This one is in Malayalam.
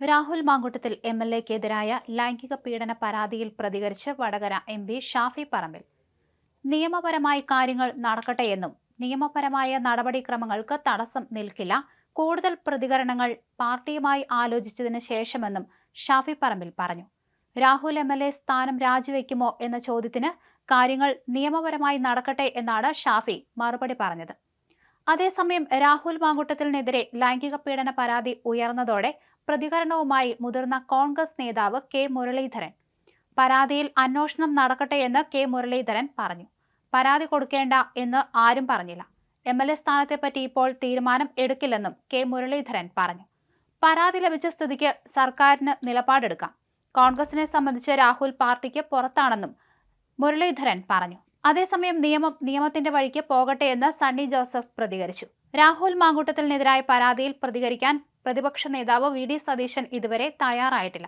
രാഹുൽ മാങ്കൂട്ടത്തിൽ എംഎൽഎക്കെതിരായ ലൈംഗിക പീഡന പരാതിയിൽ പ്രതികരിച്ച് വടകര എംപി ഷാഫി പറമ്പിൽ. നിയമപരമായി കാര്യങ്ങൾ നടക്കട്ടെയെന്നും നിയമപരമായ നടപടിക്രമങ്ങൾക്ക് തടസ്സം നിൽക്കില്ല, കൂടുതൽ പ്രതികരണങ്ങൾ പാർട്ടിയുമായി ആലോചിച്ചതിന് ശേഷമെന്നും ഷാഫി പറമ്പിൽ പറഞ്ഞു. രാഹുൽ എംഎൽഎ സ്ഥാനം രാജിവെക്കുമോ എന്ന ചോദ്യത്തിന് കാര്യങ്ങൾ നിയമപരമായി നടക്കട്ടെ എന്നാണ് ഷാഫി മറുപടി പറഞ്ഞത്. അതേസമയം രാഹുൽ മാങ്കൂട്ടത്തിനെതിരെ ലൈംഗിക പീഡന പരാതി ഉയർന്നതോടെ പ്രതികരണവുമായി മുതിർന്ന കോൺഗ്രസ് നേതാവ് കെ മുരളീധരൻ. പരാതിയിൽ അന്വേഷണം നടക്കട്ടെയെന്ന് കെ മുരളീധരൻ പറഞ്ഞു. പരാതി കൊടുക്കേണ്ട എന്ന് ആരും പറഞ്ഞില്ല. എംഎൽഎ സ്ഥാനത്തെപ്പറ്റി ഇപ്പോൾ തീരുമാനം എടുക്കില്ലെന്നും കെ മുരളീധരൻ പറഞ്ഞു. പരാതി ലഭിച്ച സ്ഥിതിക്ക് സർക്കാരിന് നിലപാടെടുക്കാം. കോൺഗ്രസിനെ സംബന്ധിച്ച് രാഹുൽ പാർട്ടിക്ക് പുറത്താണെന്നും മുരളീധരൻ പറഞ്ഞു. അതേസമയം നിയമത്തിന്റെ വഴിക്ക് പോകട്ടെ എന്ന് സണ്ണി ജോസഫ് പ്രതികരിച്ചു. രാഹുൽ മാങ്കൂട്ടത്തിനെതിരായ പരാതിയിൽ പ്രതികരിക്കാൻ പ്രതിപക്ഷ നേതാവ് വി ഡി സതീശൻ ഇതുവരെ തയ്യാറായിട്ടില്ല.